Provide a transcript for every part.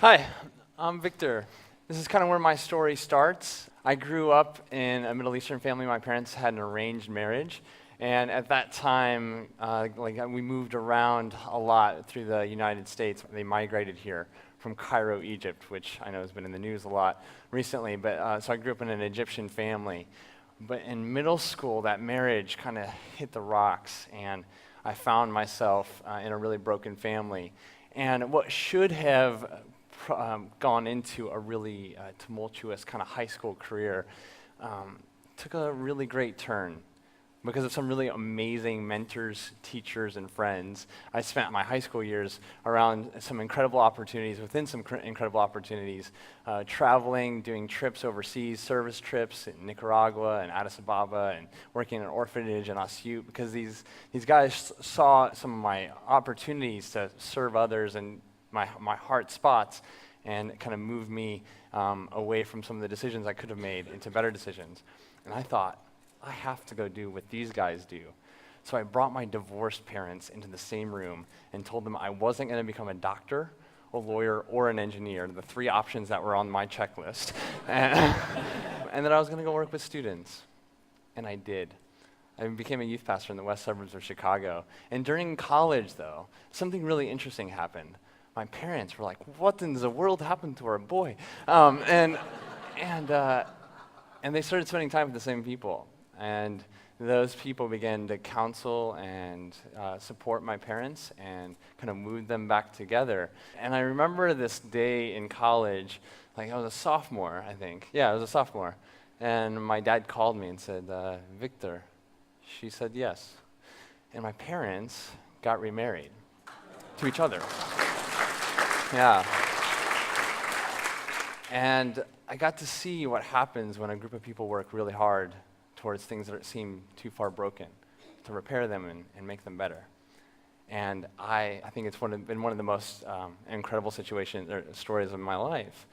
Hi, I'm Victor. This is kind of where my story starts. I grew up in a Middle Eastern family. My parents had an arranged marriage. And at that time, we moved around a lot through the United States. They migrated here from Cairo, Egypt, which I know has been in the news a lot recently. But so I grew up in an Egyptian family. But in middle school, that marriage kind of hit the rocks, and I found myself in a really broken family. And what should have gone into a really tumultuous kind of high school career took a really great turn because of some really amazing mentors, teachers, and friends. I spent my high school years around some incredible opportunities, within some incredible opportunities, traveling, doing trips overseas, service trips in Nicaragua and Addis Ababa, and working in an orphanage in Asyut, because these guys saw some of my opportunities to serve others and my heart spots, and kind of moved me away from some of the decisions I could have made into better decisions. And I thought, I have to go do what these guys do. So I brought my divorced parents into the same room and told them I wasn't going to become a doctor, a lawyer, or an engineer, the three options that were on my checklist, and that I was going to go work with students. And I did. I became a youth pastor in the west suburbs of Chicago. And during college, though, something really interesting happened. My parents were like, what in the world happened to our boy? And they started spending time with the same people. And those people began to counsel and support my parents and kind of move them back together. And I remember this day in college, like I was a sophomore, I think. Yeah, I was a sophomore. And my dad called me and said, Victor. She said yes. And my parents got remarried to each other. Yeah. And I got to see what happens when a group of people work really hard towards things that seem too far broken, to repair them and make them better. And I think it's been one of the most incredible situations or stories of my life.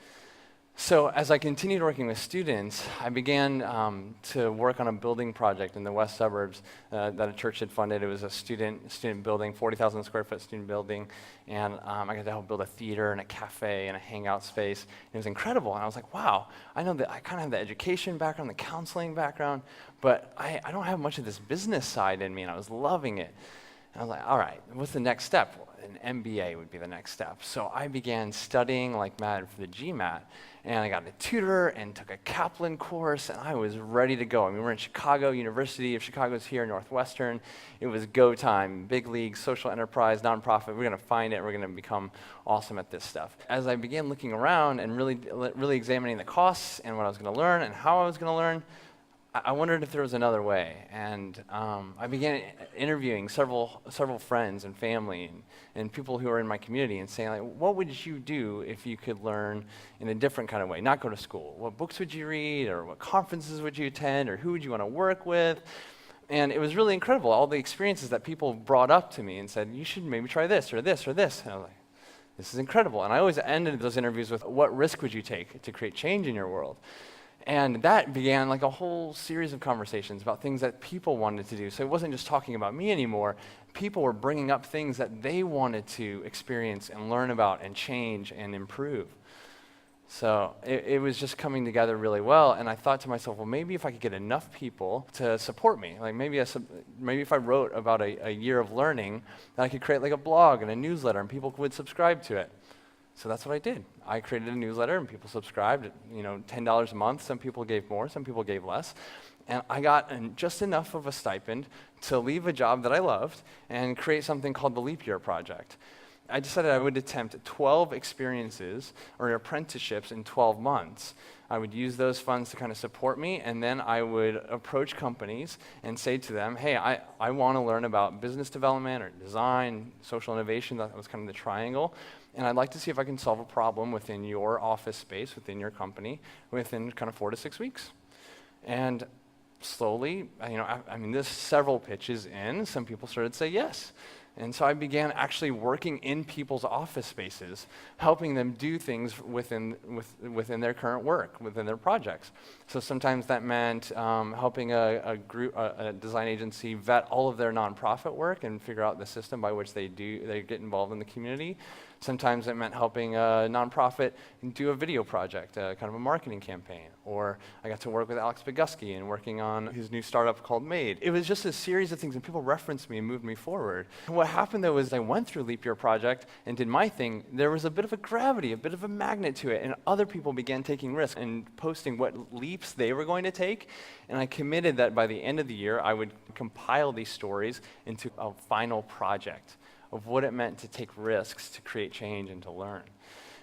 So as I continued working with students, I began to work on a building project in the west suburbs that a church had funded. It was a student building, 40,000 square foot student building, and I got to help build a theater and a cafe and a hangout space. And it was incredible, and I was like, wow, I know that I kind of have the education background, the counseling background, but I don't have much of this business side in me, and I was loving it. And I was like, all right, what's the next step? An MBA would be the next step. So I began studying like mad for the GMAT, and I got a tutor and took a Kaplan course, and I was ready to go. I mean, we're in Chicago, University of Chicago's here, Northwestern. It was go time, big league, social enterprise, nonprofit. We're going to find it. We're going to become awesome at this stuff. As I began looking around and really examining the costs and what I was going to learn and how I was going to learn, I wondered if there was another way, and I began interviewing several friends and family and people who are in my community and saying, like, what would you do if you could learn in a different kind of way, not go to school? What books would you read, or what conferences would you attend, or who would you want to work with? And it was really incredible, all the experiences that people brought up to me and said, you should maybe try this or this or this. And I was like, this is incredible. And I always ended those interviews with, what risk would you take to create change in your world? And that began like a whole series of conversations about things that people wanted to do. So it wasn't just talking about me anymore. People were bringing up things that they wanted to experience and learn about and change and improve. So it was just coming together really well. And I thought to myself, well, maybe if I could get enough people to support me, like maybe if I wrote about a year of learning, that I could create like a blog and a newsletter and people would subscribe to it. So that's what I did. I created a newsletter and people subscribed, $10 a month. Some people gave more, some people gave less. And I got just enough of a stipend to leave a job that I loved and create something called the Leap Year Project. I decided I would attempt 12 experiences or apprenticeships in 12 months. I would use those funds to kind of support me, and then I would approach companies and say to them, hey, I want to learn about business development or design, social innovation. That was kind of the triangle. And I'd like to see if I can solve a problem within your office space, within your company, within kind of 4 to 6 weeks. And slowly, there's several pitches in, some people started to say yes. And so I began actually working in people's office spaces, helping them do things within their current work, within their projects. So sometimes that meant helping a design agency vet all of their nonprofit work and figure out the system by which they get involved in the community. Sometimes it meant helping a nonprofit do a video project, kind of a marketing campaign. Or I got to work with Alex Bogusky and working on his new startup called Made. It was just a series of things, and people referenced me and moved me forward. And what happened, though, is I went through Leap Year Project and did my thing. There was a bit of a gravity, a bit of a magnet to it, and other people began taking risks and posting what leaps they were going to take. And I committed that by the end of the year, I would compile these stories into a final project of what it meant to take risks, to create change, and to learn.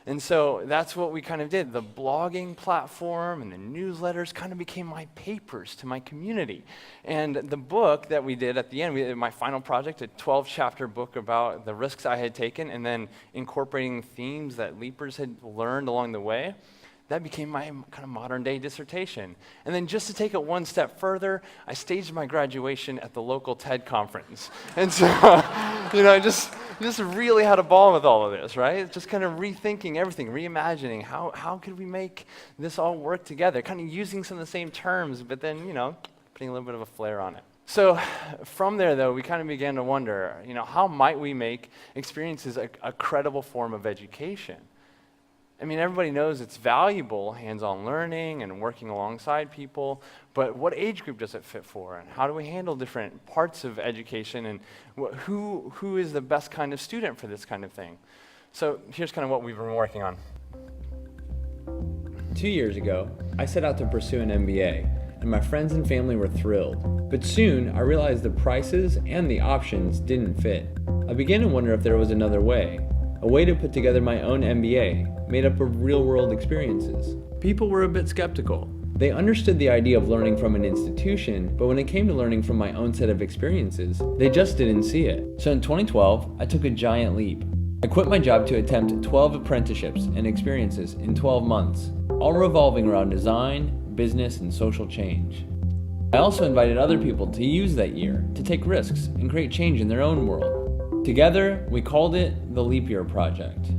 And so that's what we kind of did. The blogging platform and the newsletters kind of became my papers to my community. And the book that we did at the end, my final project, a 12-chapter book about the risks I had taken and then incorporating themes that leapers had learned along the way, that became my kind of modern-day dissertation. And then just to take it one step further, I staged my graduation at the local TED conference. And so, just really had a ball with all of this, right? Just kind of rethinking everything, reimagining how could we make this all work together, kind of using some of the same terms, but then, putting a little bit of a flair on it. So from there, though, we kind of began to wonder, how might we make experiences a credible form of education? I mean, everybody knows it's valuable, hands-on learning and working alongside people, but what age group does it fit for? And how do we handle different parts of education? And who is the best kind of student for this kind of thing? So here's kind of what we've been working on. 2 years ago, I set out to pursue an MBA, and my friends and family were thrilled. But soon, I realized the prices and the options didn't fit. I began to wonder if there was another way, a way to put together my own MBA, made up of real-world experiences. People were a bit skeptical. They understood the idea of learning from an institution, but when it came to learning from my own set of experiences, they just didn't see it. So in 2012, I took a giant leap. I quit my job to attempt 12 apprenticeships and experiences in 12 months, all revolving around design, business, and social change. I also invited other people to use that year to take risks and create change in their own world. Together, we called it the Leap Year Project.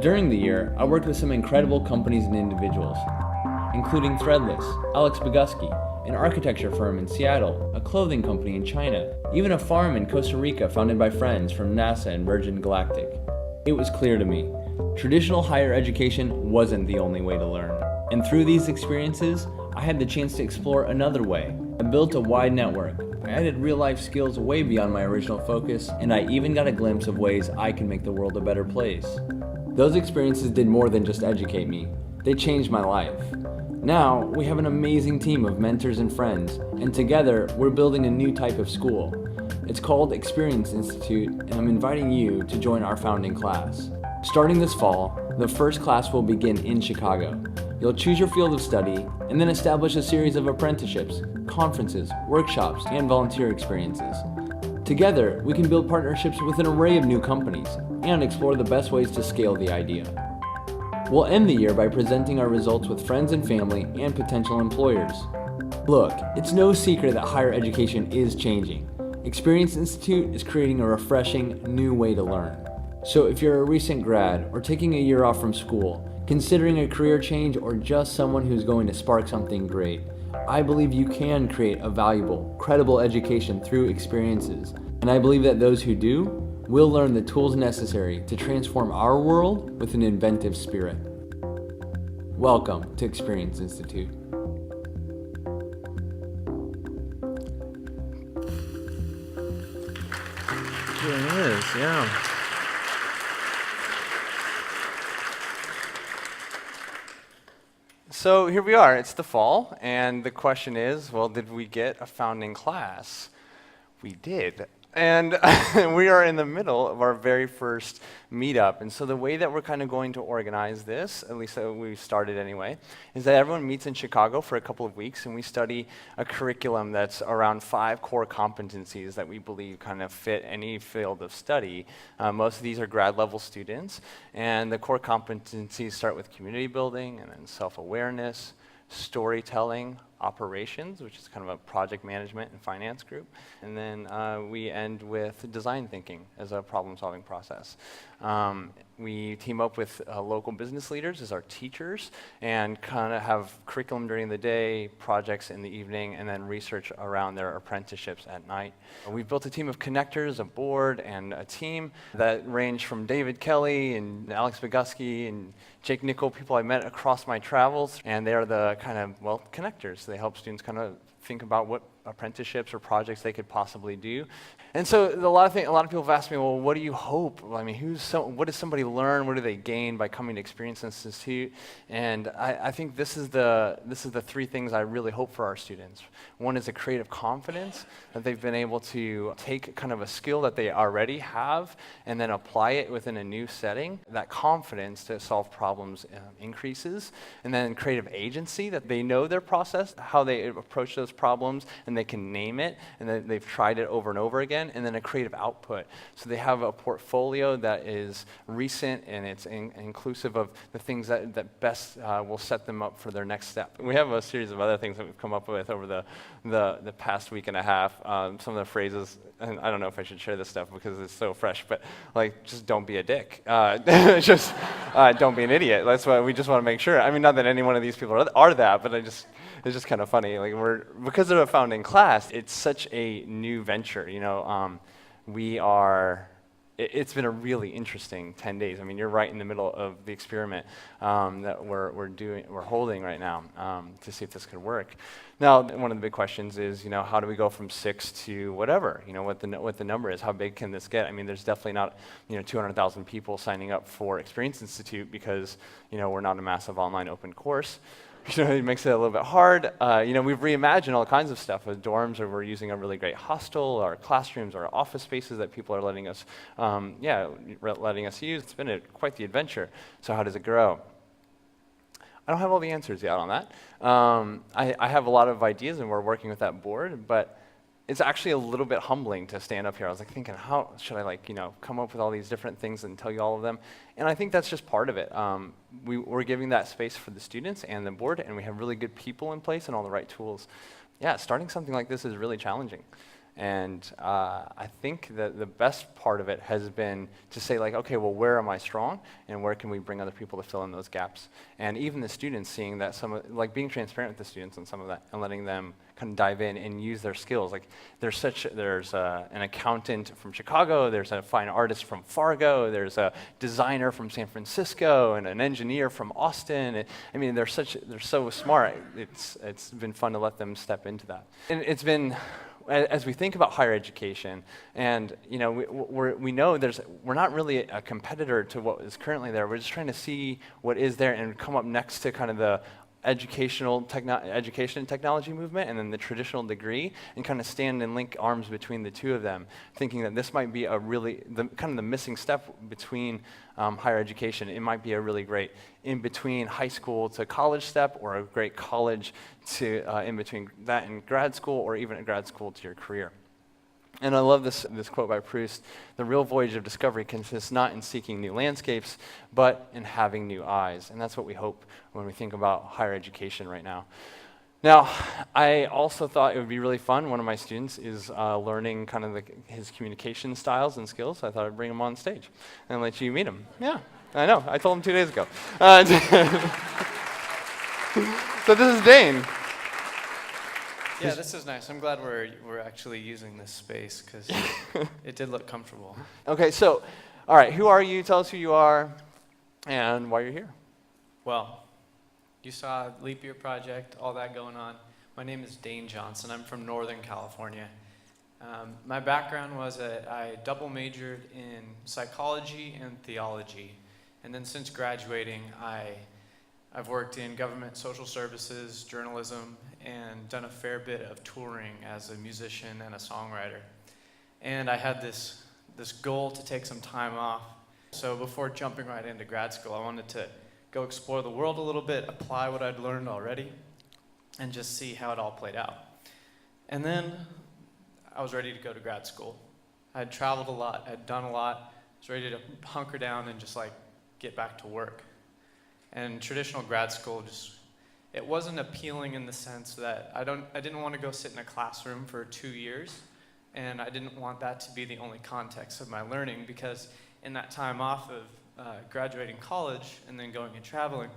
During the year, I worked with some incredible companies and individuals, including Threadless, Alex Bogusky, an architecture firm in Seattle, a clothing company in China, even a farm in Costa Rica founded by friends from NASA and Virgin Galactic. It was clear to me, traditional higher education wasn't the only way to learn. And through these experiences, I had the chance to explore another way. I built a wide network. I added real-life skills way beyond my original focus, and I even got a glimpse of ways I can make the world a better place. Those experiences did more than just educate me. They changed my life. Now, we have an amazing team of mentors and friends, and together, we're building a new type of school. It's called Experience Institute, and I'm inviting you to join our founding class. Starting this fall, the first class will begin in Chicago. You'll choose your field of study, and then establish a series of apprenticeships, conferences, workshops, and volunteer experiences. Together, we can build partnerships with an array of new companies, and explore the best ways to scale the idea. We'll end the year by presenting our results with friends and family and potential employers. Look, it's no secret that higher education is changing. Experience Institute is creating a refreshing, new way to learn. So if you're a recent grad, or taking a year off from school, considering a career change, or just someone who's going to spark something great, I believe you can create a valuable, credible education through experiences. And I believe that those who do will learn the tools necessary to transform our world with an inventive spirit. Welcome to Experience Institute. It is, yeah. So here we are, it's the fall, and the question is, well, did we get a founding class? We did. And we are in the middle of our very first meetup. And so the way that we're kind of going to organize this, at least we started anyway, is that everyone meets in Chicago for a couple of weeks, and we study a curriculum that's around 5 core competencies that we believe kind of fit any field of study. Most of these are grad level students, and the core competencies start with community building, and then self-awareness, storytelling, operations, which is kind of a project management and finance group. And then we end with design thinking as a problem-solving process. We team up with local business leaders as our teachers and kind of have curriculum during the day, projects in the evening, and then research around their apprenticeships at night. We've built a team of connectors, a board, and a team that range from David Kelly and Alex Bogusky and Jake Nickel, people I met across my travels, and they are the kind of, well, connectors. They help students kind of think about what apprenticeships or projects they could possibly do. And so a lot of people have asked me, well, what do you hope? Well, I mean, what does somebody learn? What do they gain by coming to Experience Institute? And I think this is the three things I really hope for our students. One is a creative confidence, that they've been able to take kind of a skill that they already have and then apply it within a new setting. That confidence to solve problems increases. And then creative agency, that they know their process, how they approach those problems, and they can name it, and then they've tried it over and over again. And then a creative output. So they have a portfolio that is recent and it's inclusive of the things that best will set them up for their next step. We have a series of other things that we've come up with over the past week and a half. Some of the phrases, and I don't know if I should share this stuff because it's so fresh, but like, just don't be a dick. Just don't be an idiot. That's why we just want to make sure. I mean, not that any one of these people are that, but it's just kind of funny. Like because of a founding class, it's such a new venture. It's been a really interesting 10 days. I mean, you're right in the middle of the experiment that we're holding right now to see if this could work. Now, one of the big questions is, how do we go from 6 to whatever? What the number is? How big can this get? I mean, there's definitely not 200,000 people signing up for Experience Institute because we're not a massive online open course. It makes it a little bit hard. We've reimagined all kinds of stuff with dorms, or we're using a really great hostel, our classrooms, our office spaces that people are letting us use. It's been quite the adventure. So how does it grow? I don't have all the answers yet on that. I have a lot of ideas, and we're working with that board, but it's actually a little bit humbling to stand up here. I was thinking, how should I come up with all these different things and tell you all of them? And I think that's just part of it. We're giving that space for the students and the board, and we have really good people in place and all the right tools. Yeah, starting something like this is really challenging. And I think that the best part of it has been to say, okay, well, where am I strong, and where can we bring other people to fill in those gaps? And even the students seeing that being transparent with the students on some of that, and letting them kind of dive in and use their skills. There's an accountant from Chicago, there's a fine artist from Fargo, there's a designer from San Francisco, and an engineer from Austin. They're so smart. It's been fun to let them step into that. And it's been, as we think about higher education, and we know we're not really a competitor to what is currently there. We're just trying to see what is there and come up next to kind of the education and technology movement, and then the traditional degree, and kind of stand and link arms between the two of them, thinking that this might be the missing step between higher education. It might be a really great in between high school to college step, or a great college to in between that and grad school, or even a grad school to your career. And I love this quote by Proust: "The real voyage of discovery consists not in seeking new landscapes, but in having new eyes." And that's what we hope when we think about higher education right now. Now, I also thought it would be really fun. One of my students is learning kind of his communication styles and skills, so I thought I'd bring him on stage and let you meet him. Yeah, I know. I told him 2 days ago. So this is Dane. Yeah, this is nice. I'm glad we're actually using this space, because it did look comfortable. Okay, so, all right, who are you? Tell us who you are and why you're here. Well, you saw Leap Year Project, all that going on. My name is Dane Johnson. I'm from Northern California. My background was that I double majored in psychology and theology. And then since graduating, I've worked in government social services, journalism, and done a fair bit of touring as a musician and a songwriter. And I had this goal to take some time off. So before jumping right into grad school, I wanted to go explore the world a little bit, apply what I'd learned already, and just see how it all played out. And then I was ready to go to grad school. I'd traveled a lot, I'd done a lot, I was ready to hunker down and just get back to work. And traditional grad school it wasn't appealing in the sense that I didn't want to go sit in a classroom for 2 years, and I didn't want that to be the only context of my learning, because in that time off of graduating college and then going and traveling,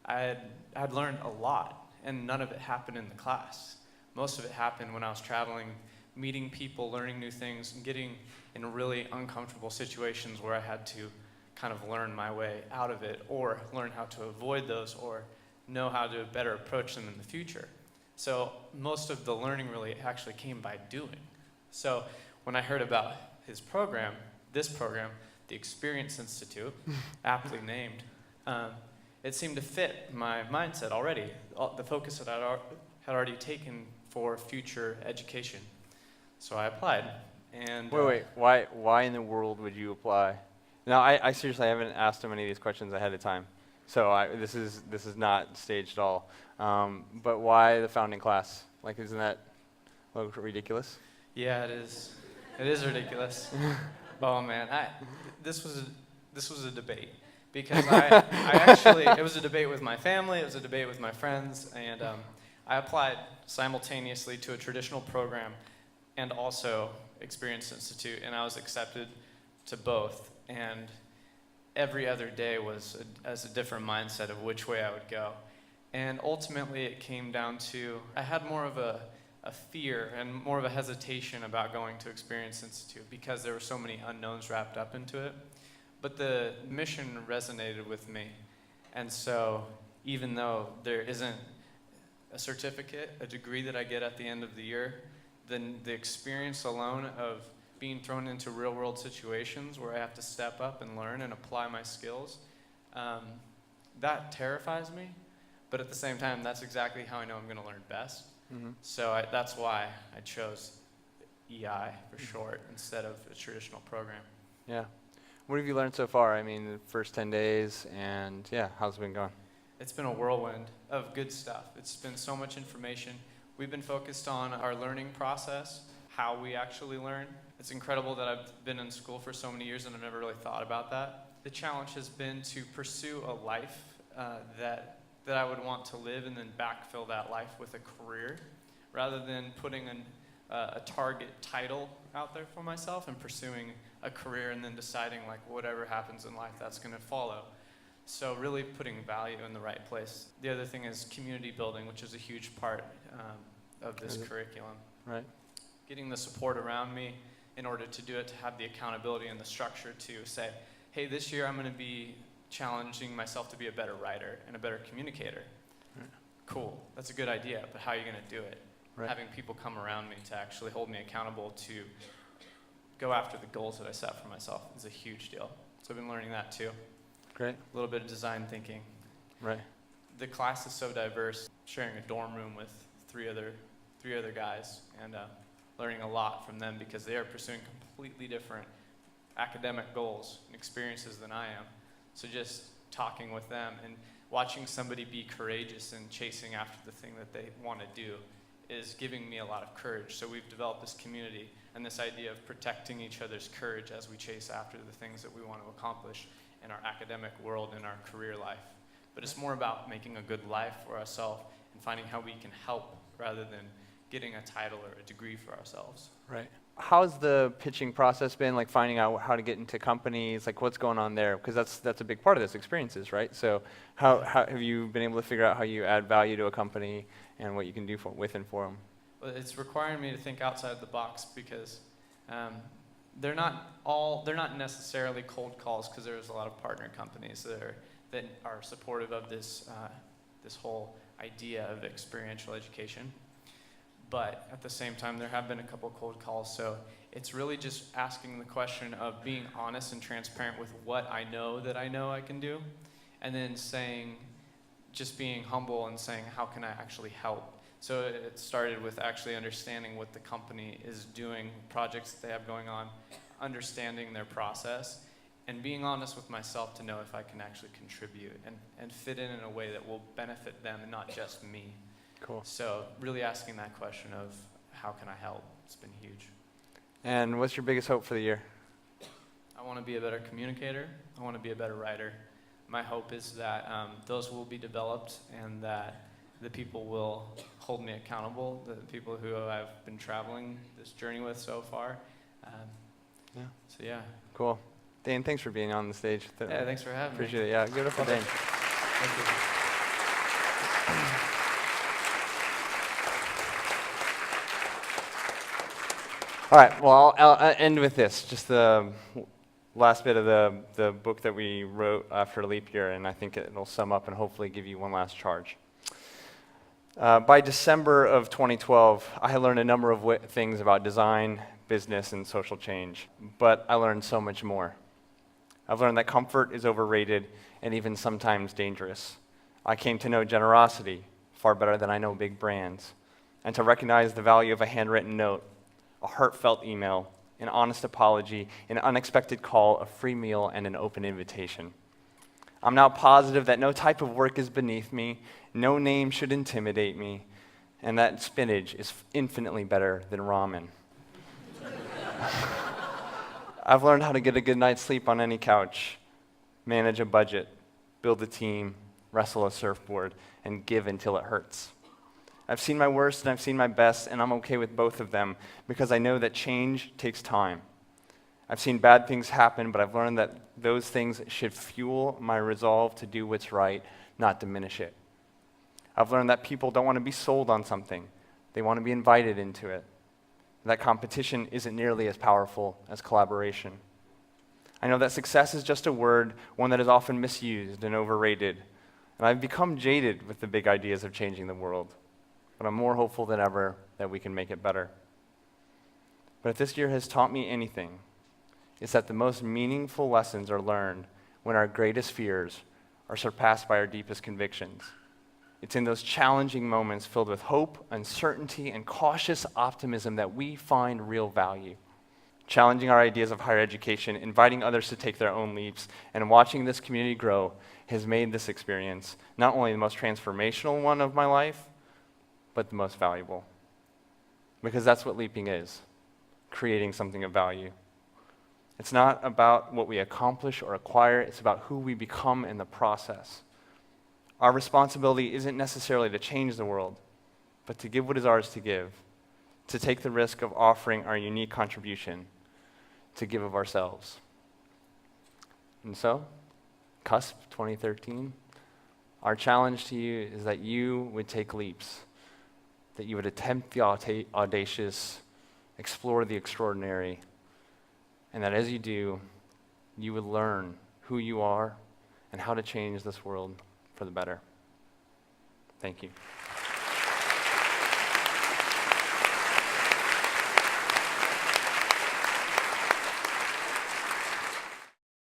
I'd learned a lot, and none of it happened in the class. Most of it happened when I was traveling, meeting people, learning new things, and getting in really uncomfortable situations where I had to kind of learn my way out of it, or learn how to avoid those, or know how to better approach them in the future. So most of the learning really actually came by doing. So when I heard about his program, this program, the Experience Institute, aptly named, it seemed to fit my mindset already, the focus that I had already taken for future education. So I applied. And Wait, why in the world would you apply? Now, I seriously haven't asked him any of these questions ahead of time, so this is not staged at all. But why the founding class? Like, isn't that ridiculous? Yeah, it is. It is ridiculous. Oh man, this was a debate, because I actually, it was a debate with my family, it was a debate with my friends, and I applied simultaneously to a traditional program and also Experience Institute, and I was accepted to both. And every other day was as a different mindset of which way I would go. And ultimately it came down to, I had more of a fear and more of a hesitation about going to Experience Institute because there were so many unknowns wrapped up into it. But the mission resonated with me. And so even though there isn't a certificate, a degree that I get at the end of the year, then the experience alone of being thrown into real world situations where I have to step up and learn and apply my skills, that terrifies me. But at the same time, that's exactly how I know I'm going to learn best. Mm-hmm. So that's why I chose EI for short instead of a traditional program. Yeah. What have you learned so far? I mean, the first 10 days, and yeah, how's it been going? It's been a whirlwind of good stuff. It's been so much information. We've been focused on our learning process, how we actually learn. It's incredible that I've been in school for so many years and I've never really thought about that. The challenge has been to pursue a life that I would want to live, and then backfill that life with a career, rather than putting a target title out there for myself and pursuing a career and then deciding like whatever happens in life that's going to follow. So really putting value in the right place. The other thing is community building, which is a huge part of this curriculum. Right. Getting the support around me in order to do it, to have the accountability and the structure to say, hey, this year I'm going to be challenging myself to be a better writer and a better communicator. Right. Cool, that's a good idea, but how are you going to do it? Right. Having people come around me to actually hold me accountable to go after the goals that I set for myself is a huge deal. So I've been learning that too. Great. A little bit of design thinking. Right. The class is so diverse, sharing a dorm room with three other guys, and learning a lot from them because they are pursuing completely different academic goals and experiences than I am. So just talking with them and watching somebody be courageous and chasing after the thing that they want to do is giving me a lot of courage. So we've developed this community and this idea of protecting each other's courage as we chase after the things that we want to accomplish in our academic world and our career life. But it's more about making a good life for ourselves and finding how we can help rather than getting a title or a degree for ourselves. Right. How's the pitching process been, like finding out how to get into companies, like what's going on there? Because that's a big part of this experiences, right? So how have you been able to figure out how you add value to a company and what you can do with and for them? Well, it's requiring me to think outside the box because they're not necessarily cold calls, because there's a lot of partner companies that are supportive of this whole idea of experiential education. But at the same time, there have been a couple cold calls, so it's really just asking the question of being honest and transparent with what I know that I know I can do, and then just being humble and saying, how can I actually help? So it started with actually understanding what the company is doing, projects that they have going on, understanding their process, and being honest with myself to know if I can actually contribute and fit in a way that will benefit them and not just me. Cool. So really asking that question of how can I help? It's been huge. And what's your biggest hope for the year? I want to be a better communicator. I want to be a better writer. My hope is that those will be developed and that the people will hold me accountable, the people who I've been traveling this journey with so far. Yeah. So yeah. Cool. Dane, thanks for being on the stage. Yeah, thanks for having me. Appreciate it. Yeah, give it up for Dane. Thank you. All right, well, I'll end with this, just the last bit of the book that we wrote after leap year, and I think it'll sum up and hopefully give you one last charge. By December of 2012, I had learned a number of things about design, business, and social change, but I learned so much more. I've learned that comfort is overrated and even sometimes dangerous. I came to know generosity far better than I know big brands, and to recognize the value of a handwritten note, a heartfelt email, an honest apology, an unexpected call, a free meal, and an open invitation. I'm now positive that no type of work is beneath me, no name should intimidate me, and that spinach is infinitely better than ramen. I've learned how to get a good night's sleep on any couch, manage a budget, build a team, wrestle a surfboard, and give until it hurts. I've seen my worst and I've seen my best, and I'm okay with both of them because I know that change takes time. I've seen bad things happen, but I've learned that those things should fuel my resolve to do what's right, not diminish it. I've learned that people don't want to be sold on something. They want to be invited into it. That competition isn't nearly as powerful as collaboration. I know that success is just a word, one that is often misused and overrated, and I've become jaded with the big ideas of changing the world. But I'm more hopeful than ever that we can make it better. But if this year has taught me anything, it's that the most meaningful lessons are learned when our greatest fears are surpassed by our deepest convictions. It's in those challenging moments filled with hope, uncertainty, and cautious optimism that we find real value. Challenging our ideas of higher education, inviting others to take their own leaps, and watching this community grow has made this experience not only the most transformational one of my life, but the most valuable. Because that's what leaping is, creating something of value. It's not about what we accomplish or acquire, it's about who we become in the process. Our responsibility isn't necessarily to change the world, but to give what is ours to give, to take the risk of offering our unique contribution, to give of ourselves. And so, Cusp 2013, our challenge to you is that you would take leaps, that you would attempt the audacious, explore the extraordinary, and that as you do, you would learn who you are and how to change this world for the better. Thank you.